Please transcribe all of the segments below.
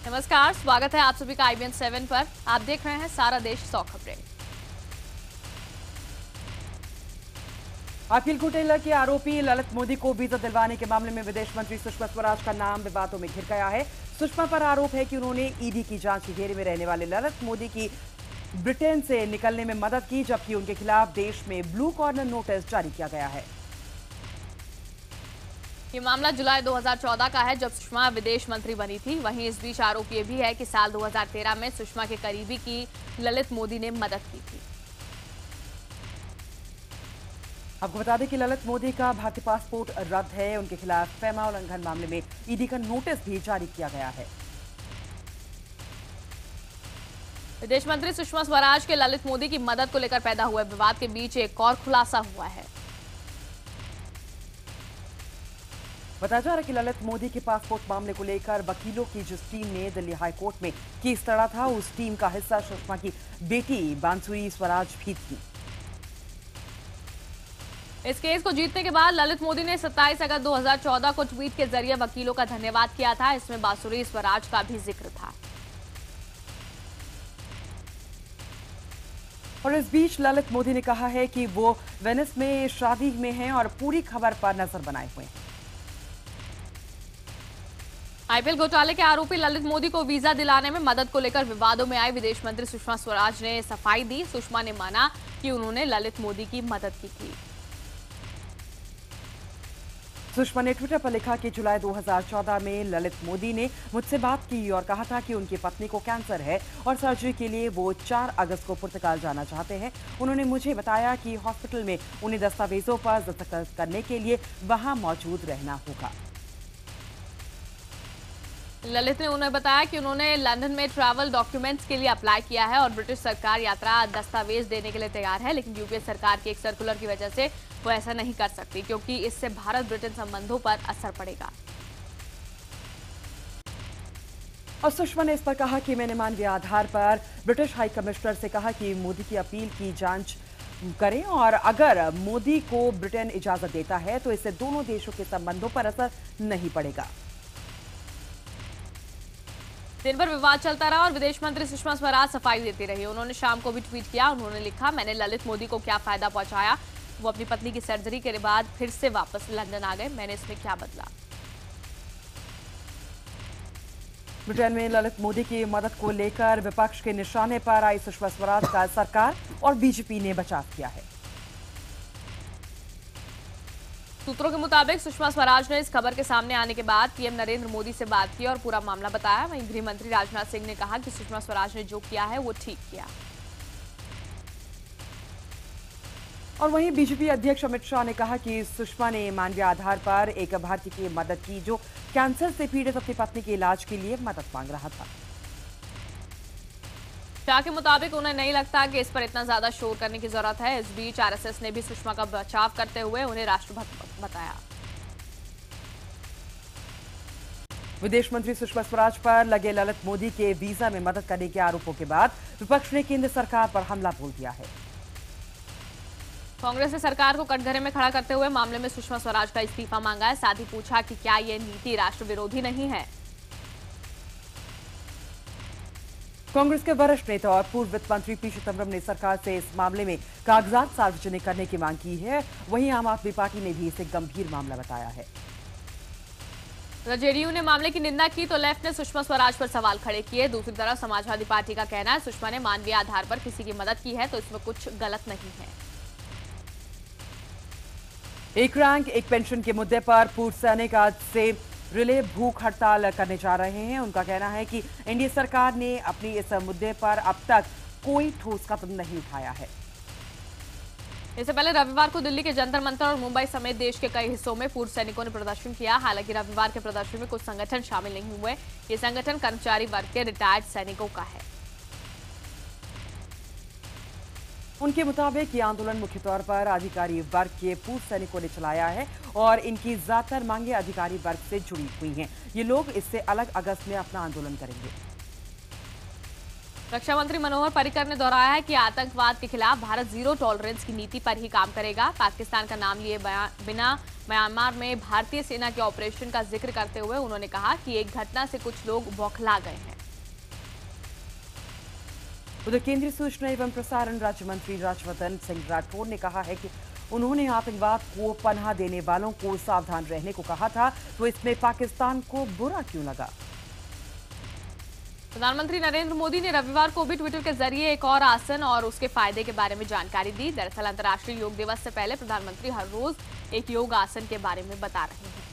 नमस्कार, स्वागत है आप सभी का IBN 7 पर। आप देख रहे हैं सारा देश 100 खबरें। अखिल कुटेला के आरोपी ललित मोदी को वीजा दिलवाने के मामले में विदेश मंत्री सुषमा स्वराज का नाम विवादों में घिर गया है। सुषमा पर आरोप है कि उन्होंने ईडी की जांच के घेरे में रहने वाले ललित मोदी की ब्रिटेन से निकलने में मदद की, जबकि उनके खिलाफ देश में ब्लू कॉर्नर नोटिस जारी किया गया है। ये मामला जुलाई 2014 का है, जब सुषमा विदेश मंत्री बनी थी। वहीं इस बीच आरोप ये भी है कि साल 2013 में सुषमा के करीबी की ललित मोदी ने मदद की थी। आपको बता दें कि ललित मोदी का भारतीय पासपोर्ट रद्द है। उनके खिलाफ फैमा उल्लंघन मामले में ईडी का नोटिस भी जारी किया गया है। विदेश मंत्री सुषमा स्वराज के ललित मोदी की मदद को लेकर पैदा हुए विवाद के बीच एक और खुलासा हुआ है। बताया जा रहा है कि ललित मोदी के पासपोर्ट मामले को लेकर वकीलों की जिस टीम ने दिल्ली हाईकोर्ट में केस लड़ा था, उस टीम का हिस्सा सुषमा की बेटी बांसुरी स्वराज भी थी। इस केस को जीतने के बाद ललित मोदी ने 27 अगस्त 2014 को ट्वीट के जरिए वकीलों का धन्यवाद किया था। इसमें बांसुरी स्वराज का भी जिक्र था। और इस बीच ललित मोदी ने कहा है कि वो वेनिस में शादी में हैं और पूरी खबर पर नजर बनाए हुए हैं। IPL घोटाले के आरोपी ललित मोदी को वीजा दिलाने में मदद को लेकर विवादों में आई विदेश मंत्री सुषमा स्वराज ने सफाई दी। सुषमा ने माना कि उन्होंने ललित मोदी की मदद की थी। सुषमा ने ट्विटर पर लिखा कि जुलाई 2014 में ललित मोदी ने मुझसे बात की और कहा था कि उनकी पत्नी को कैंसर है और सर्जरी के लिए वो 4 अगस्त को पुर्तगाल जाना चाहते हैं। उन्होंने मुझे बताया कि हॉस्पिटल में उन्हें दस्तावेजों पर दस्तखत करने के लिए वहां मौजूद रहना होगा। ललित ने उन्हें बताया कि उन्होंने लंदन में ट्रैवल डॉक्यूमेंट्स के लिए अप्लाई किया है और ब्रिटिश सरकार यात्रा दस्तावेज देने के लिए तैयार है, लेकिन यूपीए सरकार की एक सर्कुलर की वजह से वो ऐसा नहीं कर सकती, क्योंकि इससे भारत ब्रिटेन संबंधों पर असर पड़ेगा। और सुषमा ने इस पर कहा कि मैंने मानवीय आधार पर ब्रिटिश हाई कमिश्नर से कहा कि मोदी की अपील की जांच करें और अगर मोदी को ब्रिटेन इजाजत देता है तो इससे दोनों देशों के संबंधों पर असर नहीं पड़ेगा। दिन भर विवाद चलता रहा और विदेश मंत्री सुषमा स्वराज सफाई देती रही। उन्होंने शाम को भी ट्वीट किया। उन्होंने लिखा, मैंने ललित मोदी को क्या फायदा पहुंचाया, वो अपनी पत्नी की सर्जरी के बाद फिर से वापस लंदन आ गए, मैंने इसमें क्या बदला। ब्रिटेन में ललित मोदी की मदद को लेकर विपक्ष के निशाने पर आई सुषमा स्वराज का सरकार और बीजेपी ने बचाव किया है। सूत्रों के मुताबिक सुषमा स्वराज ने इस खबर के सामने आने के बाद पीएम नरेंद्र मोदी से बात की और पूरा मामला बताया। वहीं गृह मंत्री राजनाथ सिंह ने कहा कि सुषमा स्वराज ने जो किया है वो ठीक किया। और वहीं बीजेपी अध्यक्ष अमित शाह ने कहा कि सुषमा ने मानवीय आधार पर एक भारतीय की मदद की जो कैंसर से पीड़ित अपनी पत्नी के इलाज के लिए मदद मांग रहा था। शाह के मुताबिक उन्हें नहीं लगता कि इस पर इतना ज्यादा शोर करने की जरूरत है। इस बीच आरएसएस ने भी सुषमा का बचाव करते हुए उन्हें राष्ट्रभक्त बताया। विदेश मंत्री सुषमा स्वराज पर लगे ललित मोदी के वीजा में मदद करने के आरोपों के बाद विपक्ष ने केंद्र सरकार पर हमला बोल दिया है। कांग्रेस ने सरकार को कटघरे में खड़ा करते हुए मामले में सुषमा स्वराज का इस्तीफा मांगा है। साथ ही पूछा कि क्या यह नीति राष्ट्र विरोधी नहीं है। कांग्रेस के वरिष्ठ नेता और पूर्व वित्त मंत्री पी चिदंबरम ने सरकार से इस मामले में कागजात सार्वजनिक करने की मांग की है। वहीं आम आदमी पार्टी ने भी इसे गंभीर मामला बताया है। जेडीयू ने मामले की निंदा की तो लेफ्ट ने सुषमा स्वराज पर सवाल खड़े किए। दूसरी तरफ समाजवादी पार्टी का कहना है सुषमा ने मानवीय आधार पर किसी की मदद की है तो इसमें कुछ गलत नहीं है। एक रैंक एक पेंशन के मुद्दे पर पूर्व सैनिक आज से रिले भूख हड़ताल करने जा रहे हैं। उनका कहना है कि एनडीए सरकार ने अपनी इस मुद्दे पर अब तक कोई ठोस कदम नहीं उठाया है। इससे पहले रविवार को दिल्ली के जंतर मंतर और मुंबई समेत देश के कई हिस्सों में पूर्व सैनिकों ने प्रदर्शन किया। हालांकि रविवार के प्रदर्शन में कुछ संगठन शामिल नहीं हुए। ये संगठन कर्मचारी वर्ग के रिटायर्ड सैनिकों का है। उनके मुताबिक ये आंदोलन मुख्य तौर पर अधिकारी वर्ग के पूर्व सैनिकों ने चलाया है और इनकी ज्यादातर मांगे अधिकारी वर्ग से जुड़ी हुई हैं। ये लोग इससे अलग अगस्त में अपना आंदोलन करेंगे। रक्षा मंत्री मनोहर पर्रिकर ने दोहराया है कि आतंकवाद के खिलाफ भारत जीरो टॉलरेंस की नीति पर ही काम करेगा। पाकिस्तान का नाम लिए बिना म्यांमार में भारतीय सेना के ऑपरेशन का जिक्र करते हुए उन्होंने कहा कि एक घटना से कुछ लोग बौखला गए हैं। उधर केंद्रीय सूचना एवं प्रसारण राज्य मंत्री राज्यवर्धन सिंह राठौड़ ने कहा है कि उन्होंने आतंकवाद को पनाह देने वालों को सावधान रहने को कहा था, तो इसमें पाकिस्तान को बुरा क्यों लगा। प्रधानमंत्री नरेंद्र मोदी ने रविवार को भी ट्विटर के जरिए एक और आसन और उसके फायदे के बारे में जानकारी दी। दरअसल अंतर्राष्ट्रीय योग दिवस से पहले प्रधानमंत्री हर रोज एक योग आसन के बारे में बता रहे हैं।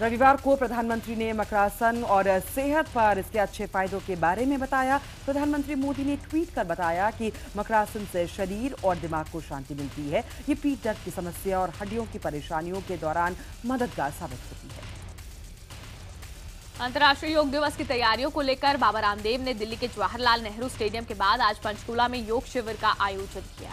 रविवार को प्रधानमंत्री ने मकरासन और सेहत पर इसके अच्छे फायदों के बारे में बताया। प्रधानमंत्री मोदी ने ट्वीट कर बताया कि मकरासन से शरीर और दिमाग को शांति मिलती है। ये पीठ दर्द की समस्या और हड्डियों की परेशानियों के दौरान मददगार साबित होती है। अंतर्राष्ट्रीय योग दिवस की तैयारियों को लेकर बाबा रामदेव ने दिल्ली के जवाहरलाल नेहरू स्टेडियम के बाद आज पंचकूला में योग शिविर का आयोजन किया।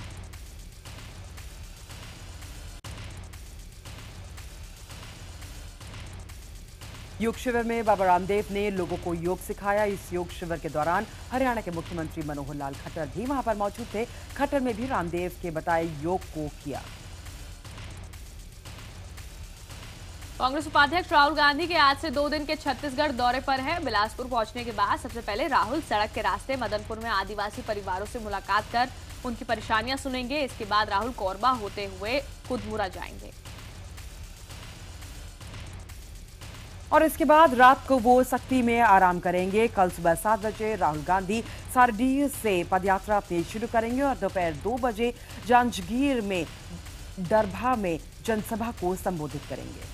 योग शिविर में बाबा रामदेव ने लोगों को योग सिखाया। इस योग शिविर के दौरान हरियाणा के मुख्यमंत्री मनोहर लाल खट्टर भी वहां पर मौजूद थे। खट्टर में भी रामदेव के बताए योग को किया। कांग्रेस उपाध्यक्ष राहुल गांधी के आज से 2 दिन के छत्तीसगढ़ दौरे पर हैं। बिलासपुर पहुंचने के बाद सबसे पहले राहुल सड़क के रास्ते मदनपुर में आदिवासी परिवारों से मुलाकात कर उनकी परेशानियां सुनेंगे। इसके बाद राहुल कोरबा होते हुए कुदमुरा जाएंगे और इसके बाद रात को वो सक्ती में आराम करेंगे। कल सुबह 7 बजे राहुल गांधी सारडीह से पदयात्रा अपनी शुरू करेंगे और दोपहर 2 बजे जांजगीर में डरभा में जनसभा को संबोधित करेंगे।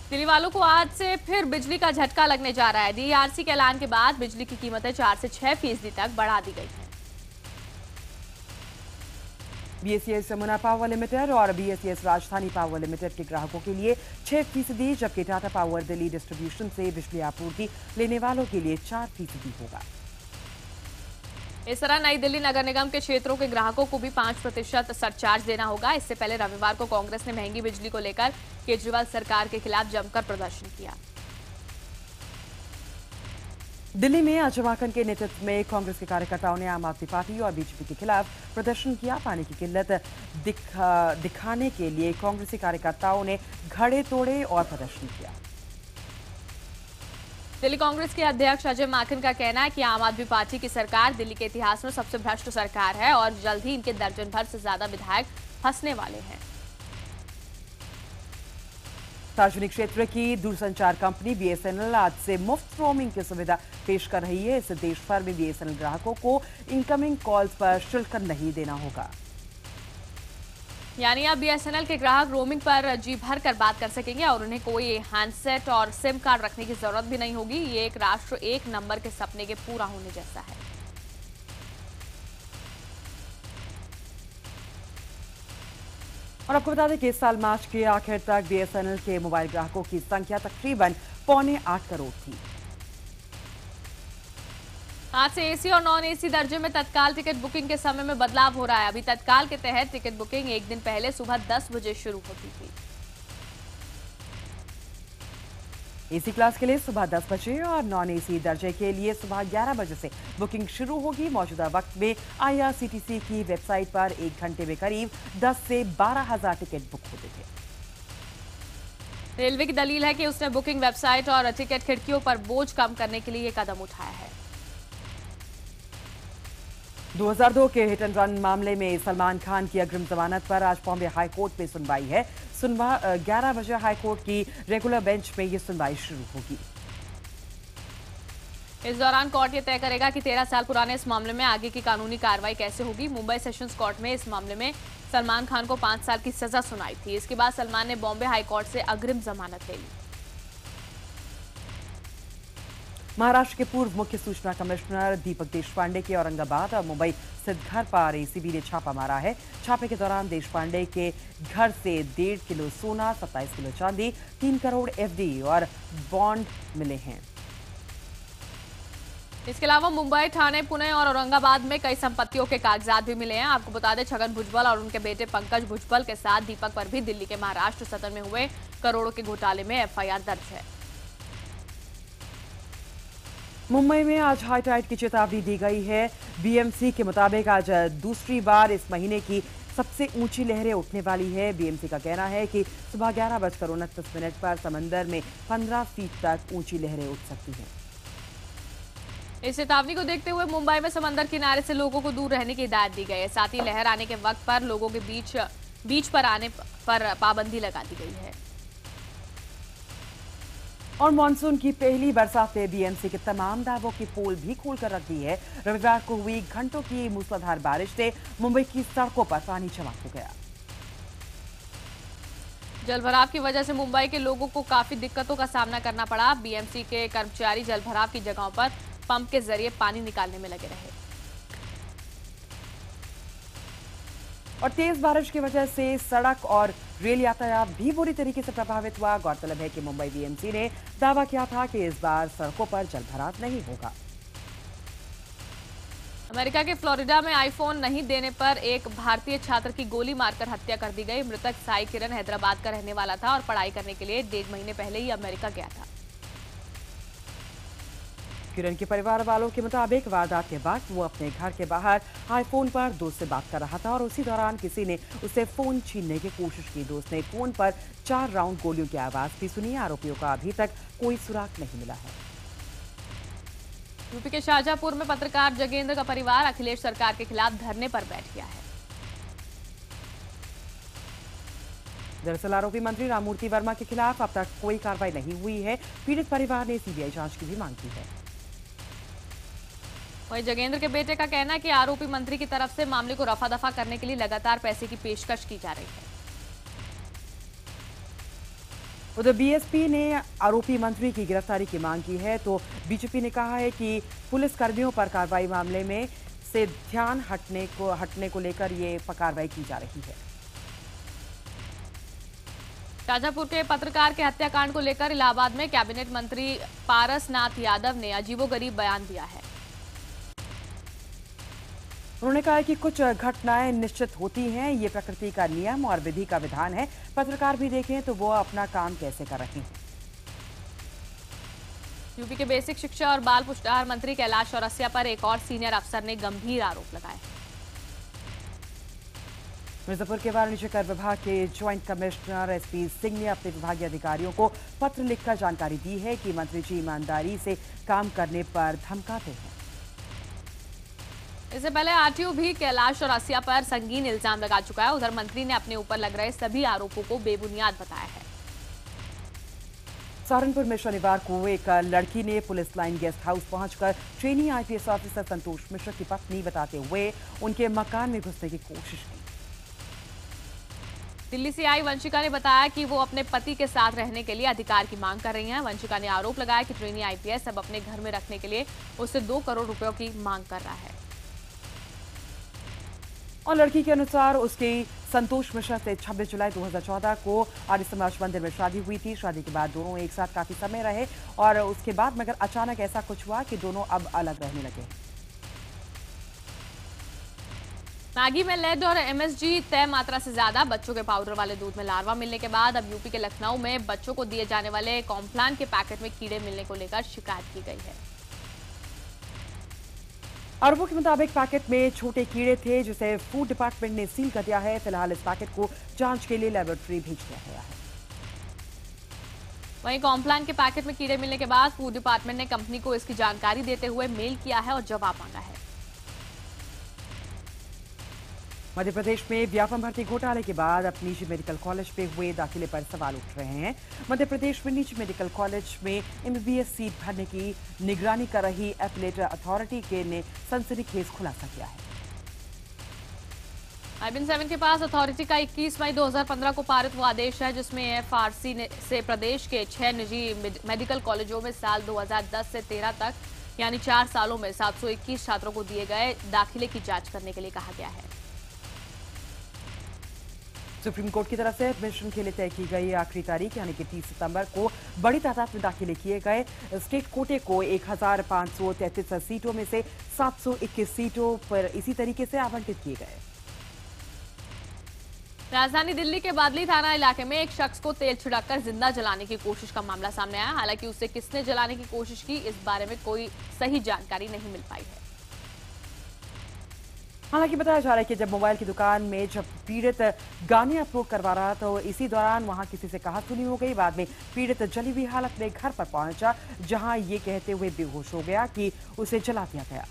दिल्ली वालों को आज से फिर बिजली का झटका लगने जा रहा है। डीआरसी के ऐलान के बाद बिजली की कीमतें 4 से 6% तक बढ़ा दी गई हैं। बीएसईएस यमुना पावर लिमिटेड और बीएसईएस राजधानी पावर लिमिटेड के ग्राहकों के लिए 6%, जबकि टाटा पावर दिल्ली डिस्ट्रीब्यूशन से बिजली आपूर्ति लेने वालों के लिए 4% होगा। इस तरह नई दिल्ली नगर निगम के क्षेत्रों के ग्राहकों को भी 5% सरचार्ज देना होगा। इससे पहले रविवार को कांग्रेस ने महंगी बिजली को लेकर केजरीवाल सरकार के खिलाफ जमकर प्रदर्शन किया। दिल्ली में आज माकन के नेतृत्व में कांग्रेस के कार्यकर्ताओं ने आम आदमी पार्टी और बीजेपी के खिलाफ प्रदर्शन किया। पानी की किल्लत दिखाने के लिए कांग्रेसी कार्यकर्ताओं ने घड़े तोड़े और प्रदर्शन किया। दिल्ली कांग्रेस के अध्यक्ष अजय माकन का कहना है कि आम आदमी पार्टी की सरकार दिल्ली के इतिहास में सबसे भ्रष्ट सरकार है और जल्द ही इनके दर्जन भर से ज्यादा विधायक फंसने वाले हैं। सार्वजनिक क्षेत्र की दूरसंचार कंपनी बीएसएनएल आज से मुफ्त रोमिंग की सुविधा पेश कर रही है। इससे देश भर में बीएसएनएल ग्राहकों को इनकमिंग कॉल्स पर शुल्क नहीं देना होगा। यानी अब बीएसएनएल के ग्राहक रोमिंग पर जी भर कर बात कर सकेंगे और उन्हें कोई हैंडसेट और सिम कार्ड रखने की जरूरत भी नहीं होगी। ये एक राष्ट्र एक नंबर के सपने के पूरा होने जैसा है। और आपको बता दें कि इस साल मार्च के आखिर तक बीएसएनएल के मोबाइल ग्राहकों की संख्या तकरीबन 7.25 करोड़ थी। आज से एसी और नॉन एसी दर्जे में तत्काल टिकट बुकिंग के समय में बदलाव हो रहा है। अभी तत्काल के तहत टिकट बुकिंग एक दिन पहले सुबह 10 बजे शुरू होती थी। एसी क्लास के लिए सुबह 10 बजे और नॉन एसी दर्जे के लिए सुबह 11 बजे से बुकिंग शुरू होगी। मौजूदा वक्त में आईआरसीटीसी की वेबसाइट पर 1 घंटे में करीब 10 से 12,000 टिकट बुक होते थे। रेलवे की दलील है कि उसने बुकिंग वेबसाइट और टिकट खिड़कियों पर बोझ कम करने के लिए ये कदम उठाया है। 2002 के हिट एंड रन मामले में सलमान खान की अग्रिम जमानत पर आज बॉम्बे हाई कोर्ट में सुनवाई है। 11 बजे हाई कोर्ट की रेगुलर बेंच में ये सुनवाई शुरू होगी। इस दौरान कोर्ट ये तय करेगा कि 13 साल पुराने इस मामले में आगे की कानूनी कार्रवाई कैसे होगी। मुंबई सेशंस कोर्ट में इस मामले में सलमान खान को 5 साल की सजा सुनाई थी। इसके बाद सलमान ने बॉम्बे हाई कोर्ट से अग्रिम जमानत ले ली। महाराष्ट्र के पूर्व मुख्य सूचना कमिश्नर दीपक देशपांडे के औरंगाबाद और मुंबई स्थित घर पर एसीबी ने छापा मारा है। छापे के दौरान देशपांडे के घर से 1.5 किलो सोना, 27 किलो चांदी, 3 करोड़ एफडी और बॉन्ड मिले हैं। इसके अलावा मुंबई, ठाणे, पुणे और औरंगाबाद में कई संपत्तियों के कागजात भी मिले हैं। आपको बता दें छगन भुजबल और उनके बेटे पंकज भुजबल के साथ दीपक पर भी दिल्ली के महाराष्ट्र सदन में हुए करोड़ों के घोटाले में एफआईआर दर्ज है। मुंबई में आज हाई टाइड की चेतावनी दी गई है। बीएमसी के मुताबिक आज दूसरी बार इस महीने की सबसे ऊंची लहरें उठने वाली है। बीएमसी का कहना है कि सुबह 11:29 पर समंदर में 15 फीट तक ऊंची लहरें उठ सकती हैं। इस चेतावनी को देखते हुए मुंबई में समंदर किनारे से लोगों को दूर रहने की हिदायत दी गई है। साथ ही लहर आने के वक्त पर लोगों के बीच पर आने पर पाबंदी लगा दी गई है। और मानसून की पहली बरसात में बीएमसी के तमाम दावों की पोल भी खोलकर रख दी है। रविवार को हुई घंटों की मूसलाधार बारिश से मुंबई की सड़कों पर पानी जमा हो गया। जलभराव की वजह से मुंबई के लोगों को काफी दिक्कतों का सामना करना पड़ा। बीएमसी के कर्मचारी जलभराव की जगहों पर पंप के जरिए पानी निकालने में लगे रहे। और तेज बारिश की वजह से सड़क और रेल यातायात भी बुरी तरीके से प्रभावित हुआ। गौरतलब है कि मुंबई बीएमसी ने दावा किया था कि इस बार सड़कों पर जलभराव नहीं होगा। अमेरिका के फ्लोरिडा में आईफोन नहीं देने पर एक भारतीय छात्र की गोली मारकर हत्या कर दी गई। मृतक साई किरण हैदराबाद का रहने वाला था और पढ़ाई करने के लिए 1.5 महीने पहले ही अमेरिका गया था। किरण के परिवार वालों के मुताबिक वारदात के बाद वो अपने घर के बाहर आईफोन पर दोस्त से बात कर रहा था और उसी दौरान किसी ने उसे फोन छीनने की कोशिश की। दोस्त ने फोन पर 4 राउंड गोलियों की आवाज भी सुनी। आरोपियों का अभी तक कोई सुराग नहीं मिला है। यूपी के शाहजहांपुर में पत्रकार जगेंद्र का परिवार अखिलेश सरकार के खिलाफ धरने पर बैठ गया है। दरअसल आरोपी मंत्री राममूर्ति वर्मा के खिलाफ अब तक कोई कार्रवाई नहीं हुई है। पीड़ित परिवार ने सीबीआई जांच की भी मांग की है। वहीं जगेंद्र के बेटे का कहना है कि आरोपी मंत्री की तरफ से मामले को रफा दफा करने के लिए लगातार पैसे की पेशकश की जा रही है। उधर बीएसपी ने आरोपी मंत्री की गिरफ्तारी की मांग की है, तो बीजेपी ने कहा है कि पुलिस कर्मियों पर कार्रवाई मामले में से ध्यान हटने को लेकर ये कार्रवाई की जा रही है। शाहजहांपुर के पत्रकार के हत्याकांड को लेकर इलाहाबाद में कैबिनेट मंत्री पारसनाथ यादव ने अजीबोगरीब बयान दिया है। उन्होंने कहा कि कुछ घटनाएं निश्चित होती हैं, ये प्रकृति का नियम और विधि का विधान है। पत्रकार भी देखें तो वो अपना काम कैसे कर रहे हैं। यूपी के बेसिक शिक्षा और बाल पुष्टाहार मंत्री कैलाश चौरसिया पर एक और सीनियर अफसर ने गंभीर आरोप लगाए। मिर्जापुर के वाणिज्य कर विभाग के ज्वाइंट कमिश्नर एसपी सिंह ने अपने विभागीय अधिकारियों को पत्र लिखकर जानकारी दी है कि मंत्री जी ईमानदारी से काम करने पर धमकाते हैं। इससे पहले आरटीओ भी कैलाश चौरसिया पर संगीन इल्जाम लगा चुका है। उधर मंत्री ने अपने ऊपर लग रहे सभी आरोपों को बेबुनियाद बताया है। सहारनपुर में शनिवार को एक लड़की ने पुलिस लाइन गेस्ट हाउस पहुंचकर ट्रेनी आईपीएस ऑफिसर संतोष मिश्र की पत्नी बताते हुए उनके मकान में घुसने की कोशिश की। दिल्ली से आई वंशिका ने बताया कि वो अपने पति के साथ रहने के लिए अधिकार की मांग कर रही हैं। वंशिका ने आरोप लगाया कि ट्रेनी आईपीएस अब अपने घर में रखने के लिए उससे 2 करोड़ रुपयों की मांग कर रहा है। और लड़की के अनुसार उसकी संतोष मिश्रा से 26 जुलाई 2014 को आर्य समाज मंदिर में शादी हुई थी। शादी के बाद दोनों एक साथ काफी समय रहे और उसके बाद मगर अचानक ऐसा कुछ हुआ कि दोनों अब अलग रहने लगे। मैगी में लेड और एमएसजी तय मात्रा से ज्यादा, बच्चों के पाउडर वाले दूध में लार्वा मिलने के बाद अब यूपी के लखनऊ में बच्चों को दिए जाने वाले कॉम्प्लान के पैकेट में कीड़े मिलने को लेकर शिकायत की गई है। आरोपों के मुताबिक पैकेट में छोटे कीड़े थे जिसे फूड डिपार्टमेंट ने सील कर दिया है। फिलहाल इस पैकेट को जांच के लिए लेबोरेटरी भेज दिया गया है। वहीं कॉम्प्लान के पैकेट में कीड़े मिलने के बाद फूड डिपार्टमेंट ने कंपनी को इसकी जानकारी देते हुए मेल किया है और जवाब मांगा है। मध्य प्रदेश में व्यापम भर्ती घोटाले के बाद अब निजी मेडिकल कॉलेज में हुए दाखिले पर सवाल उठ रहे हैं। मध्य प्रदेश में निजी मेडिकल कॉलेज में एमबीबीएस सीट भरने की निगरानी कर रही एपीलेट अथॉरिटी ने सनसनीखेज खुलासा किया है। IBN-7 के पास अथॉरिटी का 21 मई 2015 को पारित हुआ आदेश है जिसमें एफआरसी से प्रदेश के 6 निजी मेडिकल कॉलेजों में साल 2010 से 13 तक यानी 4 सालों में 721 छात्रों को दिए गए दाखिले की जांच करने के लिए कहा गया है। सुप्रीम कोर्ट की तरफ से एडमिशन के लिए तय की गई आखिरी तारीख यानी कि 30 सितंबर को बड़ी तादाद में दाखिले किए गए। स्टेट कोटे को 1533 सीटों में से 721 सीटों पर इसी तरीके से आवंटित किए गए। राजधानी दिल्ली के बादली थाना इलाके में एक शख्स को तेल छिड़ककर जिंदा जलाने की कोशिश का मामला सामने आया। हालांकि उसे किसने जलाने की कोशिश की, इस बारे में कोई सही जानकारी नहीं मिल पाई है। हालांकि बताया जा रहा है कि जब मोबाइल की दुकान में जब पीड़ित गाने अपलोड करवा रहा तो इसी दौरान वहां किसी से कहासुनी हो गई। बाद में पीड़ित जली हुई हालत में घर पर पहुंचा, जहां ये कहते हुए बेहोश हो गया कि उसे जला दिया गया।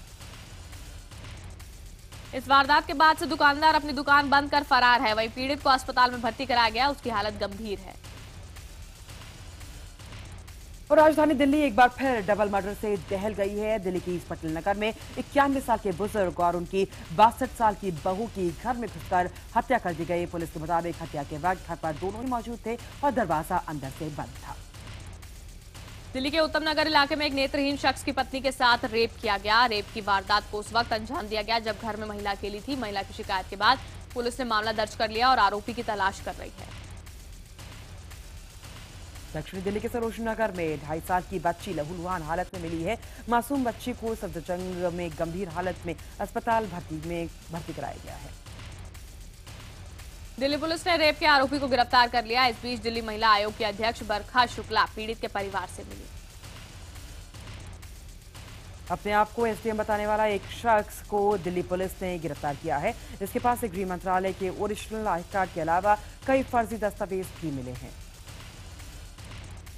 इस वारदात के बाद से दुकानदार अपनी दुकान बंद कर फरार है। वहीं पीड़ित को अस्पताल में भर्ती कराया गया, उसकी हालत गंभीर है। और राजधानी दिल्ली एक बार फिर डबल मर्डर से दहल गई है। दिल्ली की ईस्ट पटेल नगर में 91 साल के बुजुर्ग और उनकी 62 साल की बहू की घर में घुसकर हत्या कर दी गई। पुलिस के मुताबिक हत्या के वक्त घर पर दोनों ही मौजूद थे और दरवाजा अंदर से बंद था। दिल्ली के उत्तम नगर इलाके में एक नेत्रहीन शख्स की पत्नी के साथ रेप किया गया। रेप की वारदात को उस वक्त अंजाम दिया गया जब घर में महिला अकेली थी। महिला की शिकायत के बाद पुलिस ने मामला दर्ज कर लिया और आरोपी की तलाश कर रही है। दक्षिणी दिल्ली के सरोजनी नगर में 2.5 साल की बच्ची लहूलुहान हालत में मिली है। मासूम बच्ची को सफदरजंग में गंभीर हालत में अस्पताल भर्ती कराया गया है। दिल्ली पुलिस ने रेप के आरोपी को गिरफ्तार कर लिया। इस बीच दिल्ली महिला आयोग की अध्यक्ष बरखा शुक्ला पीड़ित के परिवार से मिली। अपने आप को एसडीएम बताने वाला एक शख्स को दिल्ली पुलिस ने गिरफ्तार किया है। इसके पास से गृह मंत्रालय के ओरिजिनल आई कार्ड के अलावा कई फर्जी दस्तावेज भी मिले हैं।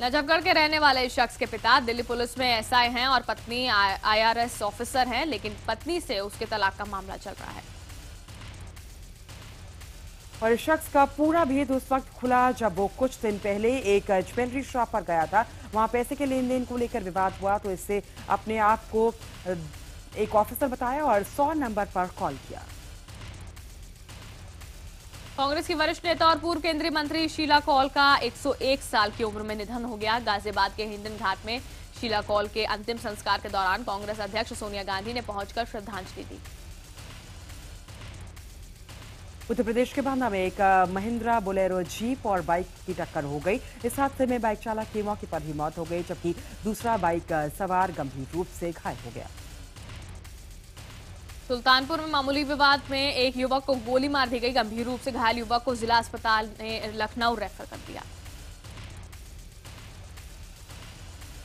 नजफगढ़ के रहने वाले इस शख्स के पिता दिल्ली पुलिस में एसआई हैं और पत्नी आईआरएस ऑफिसर हैं, लेकिन पत्नी से उसके तलाक का मामला चल रहा है। और इस शख्स का पूरा भेद उस वक्त खुला जब वो कुछ दिन पहले एक ज्वेलरी शॉप पर गया था। वहां पैसे के लेन देन को लेकर विवाद हुआ तो इससे अपने आप को एक ऑफिसर बताया और 100 नंबर पर कॉल किया। कांग्रेस की वरिष्ठ नेता और पूर्व केंद्रीय मंत्री शीला कौल का 101 साल की उम्र में निधन हो गया। गाजियाबाद के हिंडन घाट में शीला कौल के अंतिम संस्कार के दौरान कांग्रेस अध्यक्ष सोनिया गांधी ने पहुंचकर श्रद्धांजलि दी। उत्तर प्रदेश के बांदा में एक महिंद्रा बोलेरो जीप और बाइक की टक्कर हो गई। इस हादसे में बाइक चालक की मौके पर ही मौत हो गई, जबकि दूसरा बाइक सवार गंभीर रूप से घायल हो गया। सुल्तानपुर में मामूली विवाद में एक युवक को गोली मार दी गई। गंभीर रूप से घायल युवक को जिला अस्पताल ने लखनऊ रेफर कर दिया।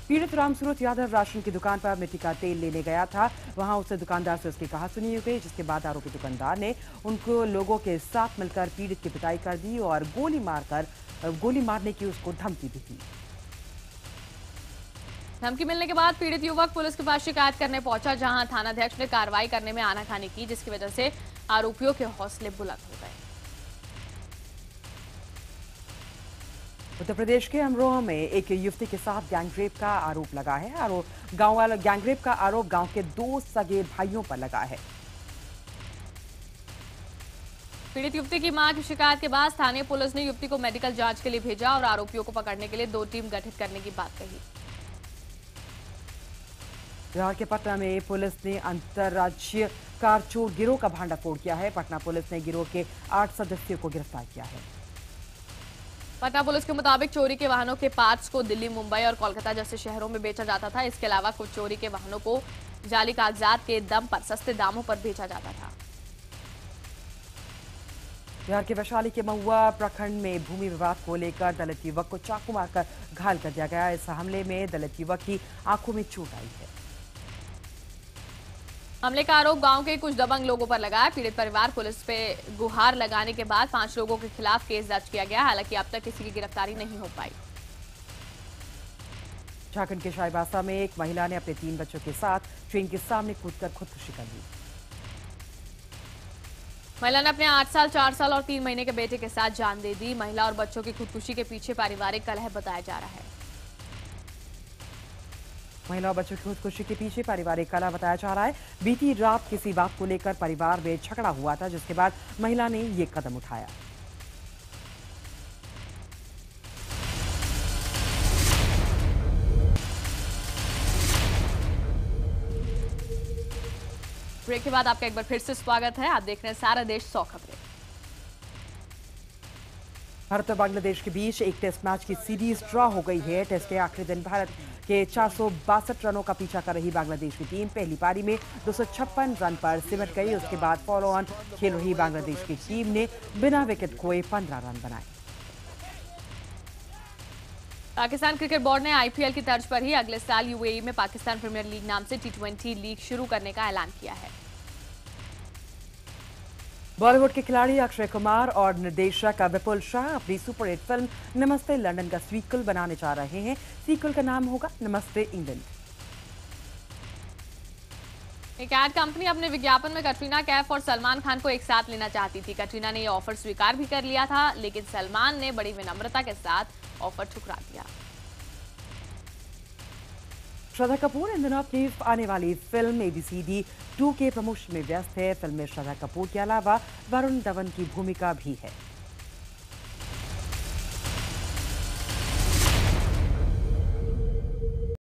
पीड़ित रामसूरत यादव राशन की दुकान पर मिट्टी का तेल लेने गया था। वहां उसे दुकानदार से उसकी कहासुनी हो गई, जिसके बाद आरोपी दुकानदार ने उनको लोगों के साथ मिलकर पीड़ित की पिटाई कर दी और गोली मारने की उसको धमकी दी थी। धमकी मिलने के बाद पीड़ित युवक पुलिस के पास शिकायत करने पहुंचा, जहां थानाध्यक्ष ने कार्रवाई करने में आनाकानी की, जिसकी वजह से आरोपियों के हौसले बुलंद हो गए। उत्तर प्रदेश के अमरोहा में एक युवती के साथ गैंगरेप का आरोप लगा है। गैंगरेप का आरोप गांव के 2 सगे भाइयों पर लगा है। पीड़ित युवती की मां की शिकायत के बाद स्थानीय पुलिस ने युवती को मेडिकल जांच के लिए भेजा और आरोपियों को पकड़ने के लिए 2 टीम गठित करने की बात कही। बिहार के पटना में पुलिस ने अंतर्राज्यीय कार चोर गिरोह का भांडाफोड़ किया है। पटना पुलिस ने गिरोह के 8 सदस्यों को गिरफ्तार किया है। पटना पुलिस के मुताबिक चोरी के वाहनों के पार्ट्स को दिल्ली, मुंबई और कोलकाता जैसे शहरों में बेचा जाता था। इसके अलावा कुछ चोरी के वाहनों को जाली कागजात के दम पर सस्ते दामों पर बेचा जाता था। बिहार के वैशाली के महुआ प्रखंड में भूमि विवाद को लेकर दलित युवक को चाकू मारकर घायल कर दिया गया। इस हमले में दलित युवक की आंखों में चोट आई है। हमले का आरोप गांव के कुछ दबंग लोगों पर लगा है। पीड़ित परिवार पुलिस पे गुहार लगाने के बाद 5 लोगों के खिलाफ केस दर्ज किया गया। हालांकि अब तक किसी की गिरफ्तारी नहीं हो पाई। झारखंड के चाईबासा में एक महिला ने अपने 3 बच्चों के साथ ट्रेन के सामने कूदकर खुदकुशी कर ली। महिला ने अपने 8 साल, 4 साल और 3 महीने के बेटे के साथ जान दे दी। महिला और बच्चों की खुदकुशी के पीछे पारिवारिक कलह बताया जा रहा है। महिला और बच्चों की खुदकुशी के पीछे पारिवारिक कलह बताया जा रहा है। बीती रात किसी बात को लेकर परिवार में झगड़ा हुआ था, जिसके बाद महिला ने ये कदम उठाया। ब्रेक के बाद आपका एक बार फिर से स्वागत है। आप देख रहे हैं सारा देश 100 खबरें। भारत और बांग्लादेश के बीच एक टेस्ट मैच की सीरीज ड्रॉ हो गई है। टेस्ट के आखिरी दिन भारत के 462 रनों का पीछा कर रही बांग्लादेश की टीम पहली पारी में 256 रन पर सिमट गई। उसके बाद फॉलो ऑन खेल रही बांग्लादेश की टीम ने बिना विकेट खोए 15 रन बनाए। पाकिस्तान क्रिकेट बोर्ड ने आईपीएल की तर्ज पर ही अगले साल यूएई में पाकिस्तान प्रीमियर लीग नाम से टी20 लीग शुरू करने का ऐलान किया है। बॉलीवुड के खिलाड़ी अक्षय कुमार और निर्देशक विपुल शाह अपनी सुपरहिट फिल्म नमस्ते लंदन का सीक्वल बनाने जा रहे हैं। सीक्वल का नाम होगा नमस्ते इंग्लैंड। एक एड कंपनी अपने विज्ञापन में कटरीना कैफ और सलमान खान को एक साथ लेना चाहती थी। कटरीना ने यह ऑफर स्वीकार भी कर लिया था, लेकिन सलमान ने बड़ी विनम्रता के साथ ऑफर ठुकरा दिया। श्रद्धा कपूर इन दिनों अपनी आने वाली फिल्म ABCD 2 के प्रमोशन में व्यस्त है। फिल्म में श्रद्धा कपूर के अलावा वरुण धवन की भूमिका भी है।